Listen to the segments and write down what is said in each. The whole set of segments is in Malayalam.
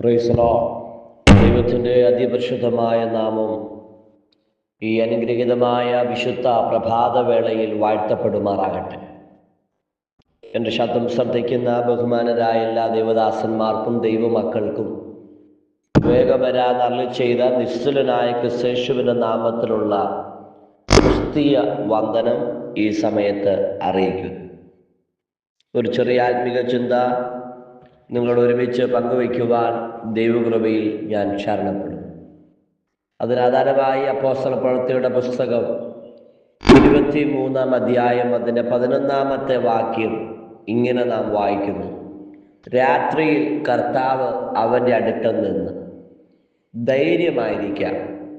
Praise the Lord. ദൈവത്തിൻ്റെ അതിപരിശുദ്ധമായ നാമം ഈ അനുഗ്രഹീതമായ വിശുദ്ധ പ്രഭാതവേളയിൽ വാഴ്ത്തപ്പെടുമാറാകട്ടെ. എൻ്റെ ശബ്ദം ശ്രദ്ധിക്കുന്ന ബഹുമാനരായ എല്ലാ ദൈവദാസന്മാർക്കും ദൈവമക്കൾക്കും വേഗം വരാൻ അരുളി ചെയ്ത നിസ്തുലനായ ക്രിസ്തേശുവിൻ്റെ നാമത്തിലുള്ള ക്രിസ്തീയ വന്ദനം ഈ സമയത്ത് അറിയിക്കുന്നു. ഒരു ചെറിയ ആത്മീക ചിന്ത നിങ്ങളോട് ഒരുമിച്ച് പങ്കുവയ്ക്കുവാൻ ദൈവകൃപയിൽ ഞാൻ ശരണപ്പെടുന്നു. അതിനാധാരമായി അപ്പോസ്തല പ്രവൃത്തിയുടെ പുസ്തകം 23-ാം അധ്യായം അതിൻ്റെ 11-ാമത്തെ വാക്യം ഇങ്ങനെ നാം വായിക്കുന്നു: രാത്രിയിൽ കർത്താവ് അവൻ്റെ അടുക്കൽ നിന്ന്, ധൈര്യമായിരിക്കാം,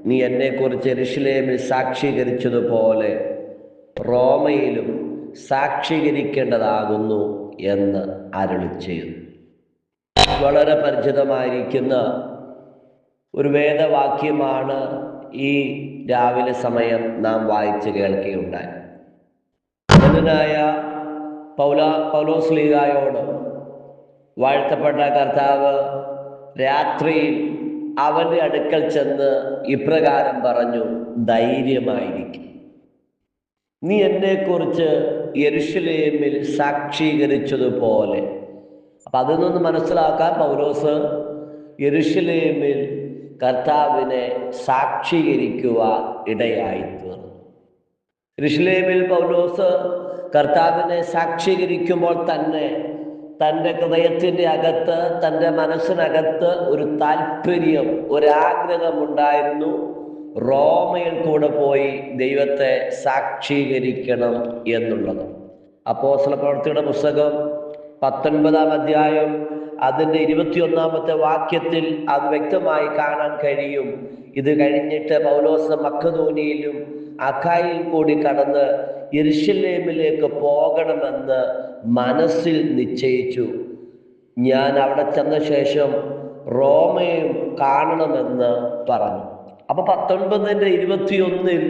നീ എന്നെക്കുറിച്ച് യെരൂശലേമിൽ സാക്ഷീകരിച്ചതുപോലെ റോമയിലും സാക്ഷീകരിക്കേണ്ടതാകുന്നു എന്ന് അരുളി ചെയ്തു. വളരെ പരിചിതമായിരിക്കുന്ന ഒരു വേദവാക്യമാണ് ഈ രാവിലെ സമയം നാം വായിച്ച് കേൾക്കുകയുണ്ടായി. ധന്യനായ പൗലോസ്ലീഹായോട് വാഴ്ത്തപ്പെട്ട കർത്താവ് രാത്രിയിൽ അവൻ്റെ അടുക്കൽ ചെന്ന് ഇപ്രകാരം പറഞ്ഞു: ധൈര്യമായിരിക്കും, നീ എന്നെക്കുറിച്ച് യെരൂശലേമിൽ സാക്ഷീകരിച്ചതുപോലെ. അപ്പം അതിൽ നിന്ന് മനസ്സിലാക്കാൻ പൗലോസ് യെരൂശലേമിൽ കർത്താവിനെ സാക്ഷീകരിക്കുവാൻ ഇടയായിത്തീർന്നു. യെരൂശലേമിൽ പൗലോസ് കർത്താവിനെ സാക്ഷീകരിക്കുമ്പോൾ തന്നെ തൻ്റെ ഹൃദയത്തിൻ്റെ അകത്ത്, തൻ്റെ മനസ്സിനകത്ത് ഒരു താല്പര്യം, ഒരാഗ്രഹമുണ്ടായിരുന്നു. റോമയിൽ കൂടെ പോയി ദൈവത്തെ സാക്ഷീകരിക്കണം എന്നുള്ളത്. അപ്പോസ്തല പ്രവൃത്തിയുടെ പുസ്തകം 19-ാം അധ്യായം അതിൻ്റെ 21-ാമത്തെ വാക്യത്തിൽ അത് വ്യക്തമായി കാണാൻ കഴിയും. ഇത് കഴിഞ്ഞിട്ട് പൗലോസ് മക്കെദോന്യയിലും അഖായിൽ കൂടി കടന്ന് യെരൂശലേമിലേക്ക് പോകണമെന്ന് മനസ്സിൽ നിശ്ചയിച്ചു. ഞാൻ അവിടെ ചെന്ന ശേഷം റോമയും കാണണമെന്ന് പറഞ്ഞു. അപ്പൊ 19-ന്റെ 21-ൽ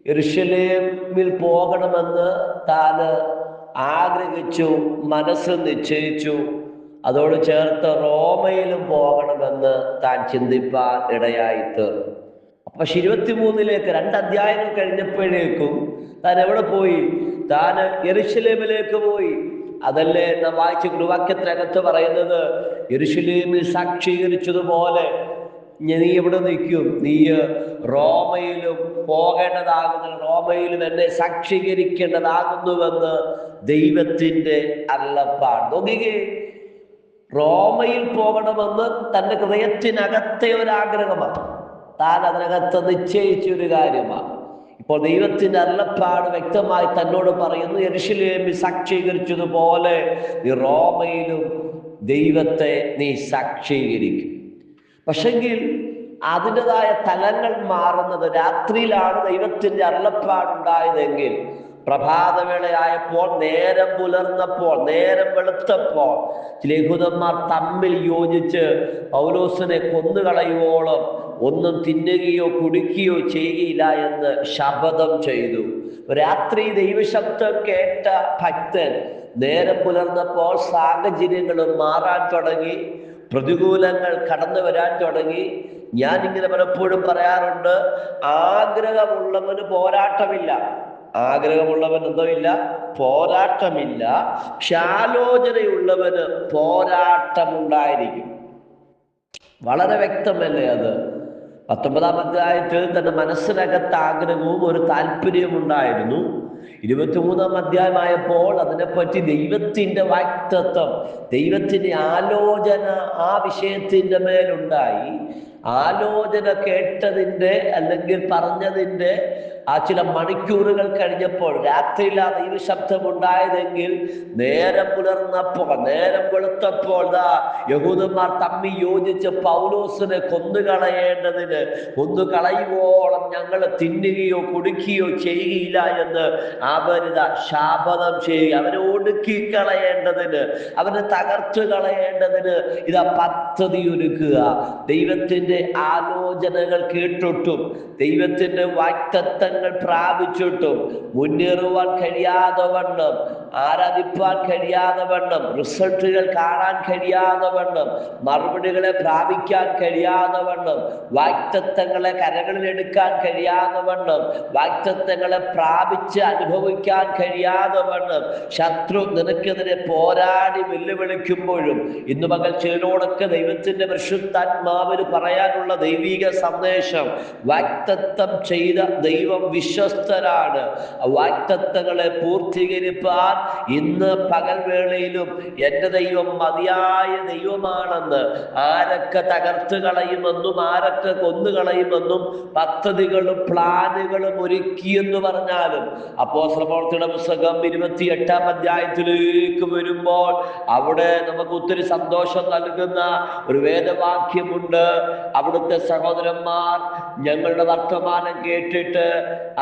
യെരൂശലേമിൽ പോകണമെന്ന് താൻ ആഗ്രഹിച്ചു, മനസ്സ് നിശ്ചയിച്ചു. അതോട് ചേർത്ത് റോമയിലും പോകണമെന്ന് താൻ ചിന്തിപ്പാൻ ഇടയായിത്തീർന്നു. അപ്പൊ 23-ലേക്ക് 2 അധ്യായങ്ങൾ കഴിഞ്ഞപ്പോഴേക്കും താൻ എവിടെ പോയി? താൻ യെരൂശലേമിലേക്ക് പോയി. അതല്ലേ നാം വായിച്ച ഗൃഹവാക്യത്തിനകത്ത് പറയുന്നത്: യെരൂശലേമിൽ സാക്ഷീകരിച്ചതുപോലെ നീ എവിടെ നിൽക്കും? നീ റോമയിലും പോകേണ്ടതാകുന്നു, റോമയിലും എന്നെ സാക്ഷീകരിക്കേണ്ടതാകുന്നുവെന്ന് ദൈവത്തിൻ്റെ അരുളപ്പാട്. നോക്കിക്കേ, റോമയിൽ പോകണമെന്ന് തൻ്റെ ഹൃദയത്തിനകത്തെ ഒരാഗ്രഹമാണ്. താൻ അതിനകത്ത് നിശ്ചയിച്ചൊരു കാര്യമാണ്. ഇപ്പോൾ ദൈവത്തിൻ്റെ അരുളപ്പാട് വ്യക്തമായി തന്നോട് പറയുന്നു: യെരൂശലേമിൽ സാക്ഷീകരിച്ചതുപോലെ നീ റോമയിലും ദൈവത്തെ നീ സാക്ഷീകരിക്കും. പക്ഷെങ്കിൽ അതിൻ്റെതായ തലങ്ങൾ മാറുന്നത് രാത്രിയിലാണ്. ദൈവത്തിൻ്റെ അരുളപ്പാടുണ്ടായതെങ്കിൽ പ്രഭാതവേളയായപ്പോൾ, നേരം പുലർന്നപ്പോൾ, നേരം വെളുത്തപ്പോൾ ചില യഹൂദന്മാർ തമ്മിൽ യോജിച്ച് പൗലോസിനെ കൊന്നുകളയുവോളം ഒന്നും തിന്നുകയോ കുടിക്കുകയോ ചെയ്യുകയില്ല എന്ന് ശപഥം ചെയ്തു. രാത്രി ദൈവശബ്ദം കേട്ട ഭക്തൻ നേരം പുലർന്നപ്പോൾ സാഹചര്യങ്ങൾ മാറാൻ തുടങ്ങി, പ്രതികൂലങ്ങൾ കടന്നു വരാൻ തുടങ്ങി. ഞാനിങ്ങനെ പലപ്പോഴും പറയാറുണ്ട്, ആഗ്രഹമുള്ളവന് പോരാട്ടമില്ല. ആഗ്രഹമുള്ളവൻ എന്തോ ഇല്ല, പോരാട്ടമില്ല. പക്ഷെ ആലോചനയുള്ളവന് പോരാട്ടമുണ്ടായിരിക്കും. വളരെ വ്യക്തമല്ലേ അത്? 19-ാം അധ്യായത്തിൽ തന്റെ മനസ്സിനകത്ത് ആഗ്രഹവും ഒരു താല്പര്യവും ഉണ്ടായിരുന്നു. 23-ാം അധ്യായമായപ്പോൾ അതിനെപ്പറ്റി ദൈവത്തിൻ്റെ വാക്തത്വം, ദൈവത്തിൻ്റെ ആലോചന ആ വിഷയത്തിൻ്റെ മേലുണ്ടായി. ആലോചന കേട്ടതിൻ്റെ അല്ലെങ്കിൽ പറഞ്ഞതിൻ്റെ ആ ചില മണിക്കൂറുകൾ കഴിഞ്ഞപ്പോൾ, രാത്രിയിൽ ആ ദൈവശബ്ദം ഉണ്ടായതെങ്കിൽ നേരം പുലർന്നപ്പോൾ, നേരം വെളുത്തപ്പോൾ യഹൂദന്മാർ തമ്മിൽ യോജിച്ച് പൗലോസിനെ കൊന്നുകളയേണ്ടതിന്, കൊന്നുകളയുവോളം ഞങ്ങൾ തിന്നുകയോ കുടിക്കുകയോ ചെയ്യുകയില്ല എന്ന് അവരിത ശാപനം ചെയ്യുക, അവനെ ഒടുക്കി കളയേണ്ടതിന്, അവനെ തകർത്തു കളയേണ്ടതിന് ഇതാ പദ്ധതി ഒരുക്കുക. ദൈവത്തിൻ്റെ ആലോചനകൾ കേട്ടിട്ടും ദൈവത്തിൻ്റെ വാക്തത്വങ്ങൾ പ്രാപിച്ചിട്ടും മുന്നേറുവാൻ കഴിയാതെ വണ്ണം ആരാധിപ്പാൻ കഴിയാതെ വണ്ണം, റിസൾട്ടുകൾ കാണാൻ കഴിയാതെ വണ്ണം, മറുപടികളെ പ്രാപിക്കാൻ കഴിയാതെ വണ്ണം, വാഗ്ദത്തങ്ങളെ കരങ്ങളിൽ എടുക്കാൻ കഴിയാതെ വണ്ണം, വാഗ്ദത്തങ്ങളെ പ്രാപിച്ച് അനുഭവിക്കാൻ കഴിയാതെ വണ്ണം ശത്രു നിനക്കെതിരെ പോരാടി വെല്ലുവിളിക്കുമ്പോഴും ഇന്ന് പകൽ ചിലരോടൊക്കെ ദൈവത്തിന്റെ പരിശുദ്ധാത്മാവിന് പറയാനുള്ള ദൈവിക സന്ദേശം, വാഗ്ദത്തം ചെയ്ത ദൈവം വിശ്വസ്തരാണ്. വാഗ്ദത്തങ്ങളെ പൂർത്തീകരിപ്പാൻ ഇന്ന് പകൽ വേളയിലും എൻ്റെ ദൈവം മതിയായ ദൈവമാണെന്ന് ആരൊക്കെ തകർത്ത് കളയുമെന്നും ആരൊക്കെ കൊന്നുകളയുമെന്നും പദ്ധതികളും പ്ലാനുകളും ഒരുക്കിയെന്ന് പറഞ്ഞാലും അപ്പോസ്തലപ്രവൃത്തിയുടെ പുസ്തകം 28-ാം അധ്യായത്തിലേക്ക് വരുമ്പോൾ അവിടെ നമുക്ക് ഒത്തിരി സന്തോഷം നൽകുന്ന ഒരു വേദവാക്യമുണ്ട്. അവിടുത്തെ സഹോദരന്മാർ ഞങ്ങളുടെ വർത്തമാനം കേട്ടിട്ട്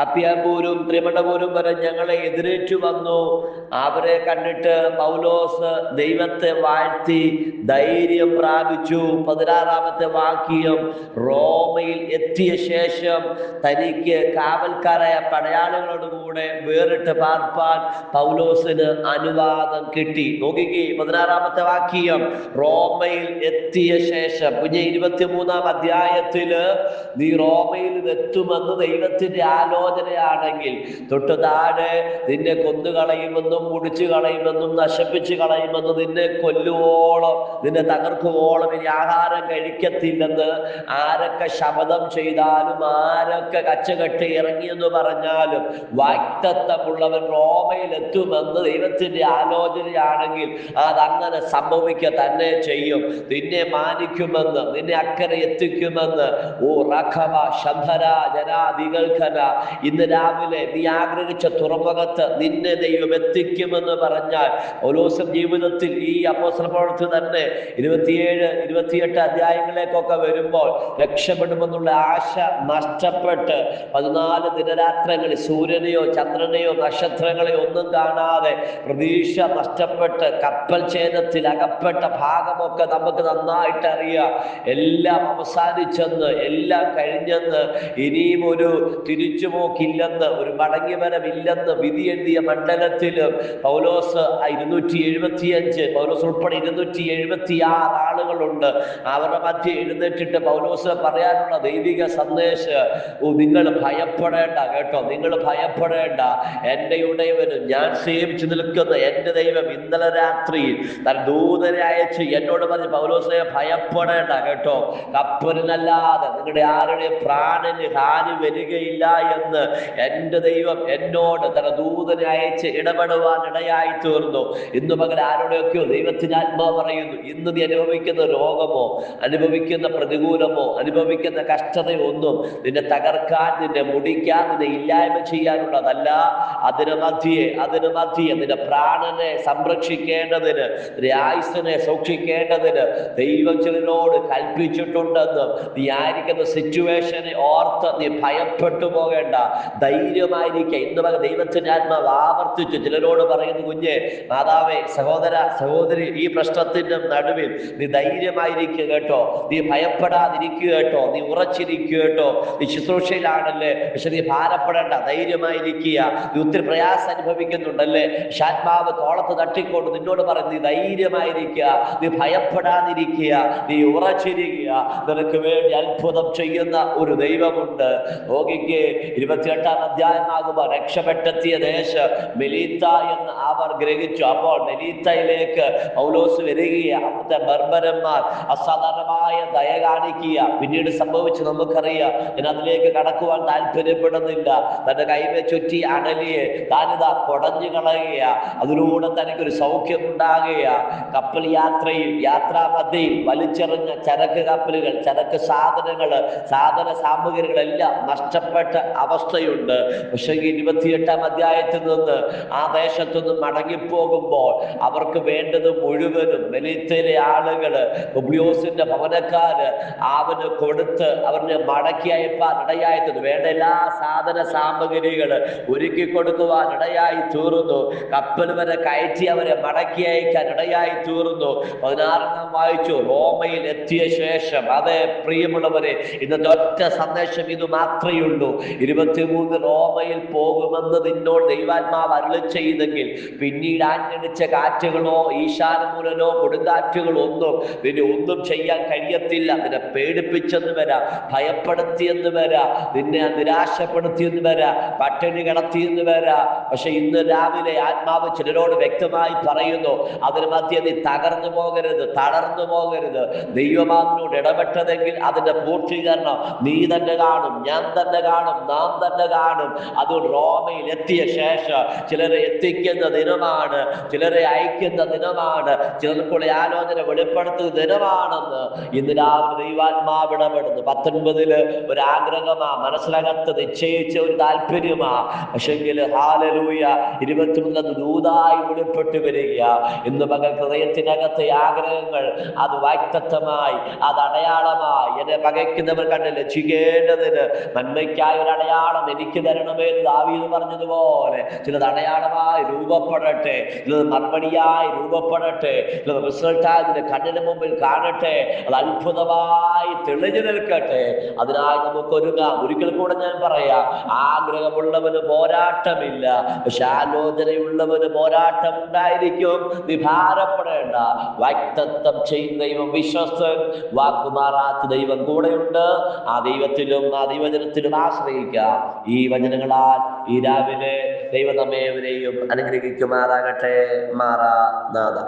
അപ്യാപൂരും ത്രിമണപൂരും വരെ ഞങ്ങളെ എതിരേറ്റു വന്നു. അവരെ കണ്ടിട്ട് പൗലോസ് ദൈവത്തെ വാഴ്ത്തി ധൈര്യം പ്രാപിച്ചു. 16-ാമത്തെ വാക്യം, റോമയിൽ എത്തിയ ശേഷം തനിക്ക് കാവൽക്കാരായ പടയാളികളോടുകൂടെ വേറിട്ട് പാർപ്പാൻ പൗലോസിന് അനുവാദം കിട്ടി. നോക്കിക്കേ 16-ാമത്തെ വാക്യം, റോമയിൽ എത്തിയ ശേഷം. കുഞ്ഞെ 23-ാം അധ്യായത്തില് നീ റോമയിൽ എത്തുമെന്ന് ദൈവത്തിന്റെ ആലോചനയാണെങ്കിൽ തൊട്ട് താഴെ നിന്നെ കൊന്നുകളയുമെന്നും മുടിച്ചു കളയുമെന്നും നശിപ്പിച്ചു കളയുമെന്നും നിന്നെ കൊല്ലുവോളം നിന്നെ തകർക്കുവോളം ഇനി ആഹാരം കഴിക്കത്തില്ലെന്ന് ആരൊക്കെ ശപഥം ചെയ്താലും ആരൊക്കെ കച്ചകെട്ടി ഇറങ്ങിയെന്ന് പറഞ്ഞാലും വാഗ്ദത്തമുള്ളവൻ റോമയിൽ എത്തുമെന്ന് ദൈവത്തിന്റെ ആലോചനയാണെങ്കിൽ അതങ്ങനെ സംഭവിക്കുക തന്നെ ചെയ്യും. നിന്നെ മാനിക്കുമെന്ന്, നിന്നെ അക്കരെ എത്തിക്കുമെന്ന്. ഓ റഖവ ശന്ധര ജനാദികൾക്കന, ഇന്ന് രാവിലെ നീ ആഗ്രഹിച്ച തുറമുഖത്ത് നിന്നെ ദൈവം എത്തിക്കുമെന്ന് പറഞ്ഞാൽ പൗലോസ് ജീവിതത്തിൽ ഈ അപ്പോസ്തലപ്രവൃത്തി തന്നെ 27-28 അധ്യായങ്ങളിലേക്കൊക്കെ വരുമ്പോൾ രക്ഷപ്പെടുമെന്നുള്ള ആശ നഷ്ടപ്പെട്ട് 14 ദിനരാത്രങ്ങളിൽ സൂര്യനെയോ ചന്ദ്രനെയോ നക്ഷത്രങ്ങളെയോ ഒന്നും കാണാതെ പ്രതീക്ഷ നഷ്ടപ്പെട്ട് കപ്പൽ ഛേദത്തിൽ അകപ്പെട്ട ഭാഗമൊക്കെ നമുക്ക് നന്നായിട്ട് അറിയാം. എല്ലാം അവസാനിച്ചെന്ന്, എല്ലാം കഴിഞ്ഞെന്ന്, ഇനിയും ഒരു തിരിച്ചുപോക്കില്ലെന്ന്, ഒരു മടങ്ങിവരവില്ലെന്ന് വിധി എഴുതിയ മണ്ഡലത്തിലും പൗലോസ് 275 പൗലോസ് ഉൾപ്പെടെ 276 ആളുകളുണ്ട്. അവരുടെ മധ്യ എഴുന്നേറ്റിട്ട് പൗലോസ് പറയാനുള്ള ദൈവിക സന്ദേശം, നിങ്ങൾ ഭയപ്പെടേണ്ട കേട്ടോ, നിങ്ങൾ ഭയപ്പെടേണ്ട. എൻ്റെ ഉടയവനും ഞാൻ സേവിച്ചു നിൽക്കുന്ന എൻ്റെ ദൈവം ഇന്നലെ രാത്രിയിൽ തൻ ദൂതനെ അയച്ച് എന്നോട് പറഞ്ഞ്, പൗലോസെ ഭയപ്പെടേണ്ട കേട്ടോ, കപ്പലിനല്ലാതെ നിങ്ങളുടെ ആരുടെയും പ്രാണന് ഹാനി വരികയില്ല എന്ന് എൻ്റെ ദൈവം എന്നോട് തന്റെ ദൂതനെ അയച്ച് ഇടപെടുവാൻ ഇടയായി തീർന്നു. ഇന്ന് പകൽ ആരുടെയൊക്കെയോ ദൈവത്തിന് ആത്മാവ് പറയുന്നു, ഇന്ന് നീ അനുഭവിക്കുന്ന രോഗമോ അനുഭവിക്കുന്ന പ്രതികൂലമോ അനുഭവിക്കുന്ന കഷ്ടതയോ ഒന്നും നിന്നെ തകർക്കാൻ, നിന്നെ മുടിക്കാൻ, നിന്നെ ഇല്ലായ്മ ചെയ്യാനുള്ളതല്ല. അതിന് മധ്യേ നിന്റെ പ്രാണനെ സംരക്ഷിക്കേണ്ടതിന്, നിന്റെ ആയുസ്സിനെ സൂക്ഷിക്കേണ്ടതിന് ദൈവം ചിലരോട് കൽപ്പിച്ചിട്ടുണ്ടെന്ന്. നീ ആയിരിക്കുന്ന സിറ്റുവേഷനെ ഓർത്ത് നീ ഭയപ്പെട്ടു പോകേണ്ട, ധൈര്യമായിരിക്കുക. ഇന്ന് പല ദൈവത്തിന്റെ ആത്മാവ് ആവർത്തിച്ചു ചിലരോട് പറയുന്നു, കുഞ്ഞെ, മാതാവേ, സഹോദര സഹോദരി, ഈ പ്രശ്നത്തിന്റെ നടുവിൽ നീ ധൈര്യമായിരിക്കുക കേട്ടോ, നീ ഭയപ്പെടാതിരിക്കുക കേട്ടോ, നീ ഉറച്ചിരിക്കുക കേട്ടോ. നീ ശുശ്രൂഷയിലാണല്ലേ, പക്ഷെ നീ ഭാരപ്പെടേണ്ട, ധൈര്യമായിരിക്കുക. നീ ഒത്തിരി പ്രയാസം അനുഭവിക്കുന്നുണ്ടല്ലേ, ആത്മാവ് തോളത്ത് തട്ടിക്കൊണ്ട് നിന്നോട് പറയും, നീ ധൈര്യമായിരിക്കുക, നീ ഭയപ്പെടാതിരിക്കുക, നീ ഉറച്ചിരിക്കുക. നിനക്ക് വേണ്ടി അത്ഭുതം ചെയ്യുന്ന ഒരു ദൈവമുണ്ട്. നോക്കിക്കേ, 28-ാം അധ്യായമാകുമ്പോൾ രക്ഷപ്പെട്ടെത്തിയ ദേശം മെലീത്ത എന്ന് അവർ ഗ്രഹിച്ചു. അപ്പോൾ മെലീത്തയിലേക്ക് പൗലോസ് വരികയാണ്. അവിടുത്തെ ബർബരന്മാർ അസാധാരണമായ ദയ കാണിക്കുക. പിന്നീട് സംഭവിച്ച് നമുക്കറിയാം. ഞാൻ അതിലേക്ക് കടക്കുവാൻ താല്പര്യപ്പെടുന്നില്ല. തന്റെ കൈമേ ചുറ്റി അണലിയെ താനിതാ കൊടഞ്ഞു കളയുക. അതിലൂടെ തനിക്കൊരു സൗഖ്യം ഉണ്ടാകുക. കപ്പൽ യാത്രാമധ്യയിൽ വലിച്ചെറിഞ്ഞ ചരക്ക് കപ്പലുകൾ, ചരക്ക് സാധന സാമഗ്രികളെല്ലാം നഷ്ടപ്പെട്ട അവസ്ഥയുണ്ട്. പക്ഷേ 28-ാം അധ്യായത്തിൽ നിന്ന് ആ ദേശത്തുനിന്ന് മടങ്ങിപ്പോകുമ്പോൾ അവർക്ക് വേണ്ടത് മുഴുവനും മെലീത്തയിലെ ആളുകൾ സാധനങ്ങള് പുബ്ലിയോസിന്റെ ഭവനക്കാര് അവന് കൊടുത്ത് അവന് മടക്കി അയപ്പാൻ ഇടയായി തീർന്നു. വേണ്ട എല്ലാ സാധന സാമഗ്രികള് ഒരുക്കി കൊടുക്കുവാൻ ഇടയായി തീർന്നു. കപ്പൽ വരെ കയറ്റി അവരെ മടക്കി അയക്കാൻ ഇടയായി തീർന്നു. 16 നാം വായിച്ചു, റോമയിൽ എത്തിയ ശേഷം. അതെ പ്രിയമുള്ളവരെ, ഇന്നത്തെ ഒറ്റ സന്ദേശം ഇത് മാത്രമേ ഉള്ളൂ. 23 റോമയിൽ പോകുമെന്ന് നിന്നോട് ദൈവാത്മാവ് അരുളി ചെയ്തെങ്കിൽ പിന്നീട് ആഞ്ഞടിച്ച കാറ്റുകളോ ഈശാനമൂലനോ കൊടുങ്കാറ്റുകളോ ഒന്നും ചെയ്യാൻ കഴിയത്തില്ല. നിന്നെ പേടിപ്പിച്ചെന്ന് വരാം, ഭയപ്പെടുത്തിയെന്ന് വരാം, നിന്നെ നിരാശപ്പെടുത്തിയെന്ന് വരാം, പട്ടിണി കിടത്തിയെന്ന് വരാം. പക്ഷെ ഇന്ന് രാവിലെ ആത്മാവ് ചിലരോട് വ്യക്തമായി പറയുന്നു, അതിന് മധ്യ നീ തകർന്നു പോകരുത്, തളർന്നു പോകരുത്. ദൈവമാവിനോട് ഇടപെട്ടതെങ്കിൽ അതിന്റെ പൂർത്തീകരണം നീ തന്നെ കാണും, ഞാൻ തന്നെ കാണും, നാം തന്നെ കാണും. അതുകൊണ്ട് റോമയിൽ എത്തിയ ശേഷം ചിലരെ എത്തിക്കുന്ന ദിനമാണ്, ചിലരെ അയക്കുന്ന ദിനമാണ്, ചിലർക്കുള്ള ആലോചന വെളിപ്പെടുത്തുന്ന ദിനമാണെന്ന് ഇന്ന് രാവിലെ ദൈവാത്മാവ് ഇടപെടുന്നു. 19 ഒരാഗ്രഹമാ, മനസ്സിനകത്ത് നിശ്ചയിച്ച ഒരു താല്പര്യമാ. പക്ഷെങ്കിൽ ഹാലലൂയ 23 ദൂതായി വെളിപ്പെട്ടു വരിക. ഇന്ന് മകൻ ഹൃദയത്തിനകത്തെ ആഗ്രഹങ്ങൾ അത് വാഗ്ദത്തമായി, അത് അടയാളമായി എന്നെ പകയ്ക്കുന്നവർ കണ്ട് ലജ്ജിക്കേണ്ടതിന് നന്മയ്ക്കായ ഒരു അടയാളം എനിക്ക് തരണമെന്ന് ദാവീദ് പറഞ്ഞതുപോലെ ചിലത് അടയാളമായി രൂപപ്പെടട്ടെ, ചിലത് മറുപടിയായി രൂപപ്പെടട്ടെ, ചിലത് റിസൾട്ടായി അതിന്റെ കണ്ണിന് മുമ്പിൽ കാണട്ടെ, അത് അത്ഭുതമായി തെളിഞ്ഞു നിൽക്കട്ടെ. അതിനായി നമുക്ക് ഒരുങ്ങാം. ഒരിക്കൽ കൂടെ ഞാൻ പറയാം, ആഗ്രഹമുള്ളവന് പോരാട്ടമില്ല, പക്ഷെ ആലോചനയുള്ളവന് പോരാട്ടം ഉണ്ടായിരിക്കും. നീ ഭാരപ്പെടേണ്ട. വാഗ്ദത്തം ചെയ്യുന്ന ദൈവം വിശ്വസ്തൻ, വാക്കുമാറാത്ത ദൈവം കൂടെയുണ്ട്. ആ ദൈവത്തിലും ആ ദൈവജനത്തിലും ആശ്രയിക്കാം. ഈ വചനങ്ങളാൽ ഈ രാവിലെ ദൈവം നമ്മേവരെയും അനുഗ്രഹിക്കുമാറാകട്ടെ. മാറാനാഥ.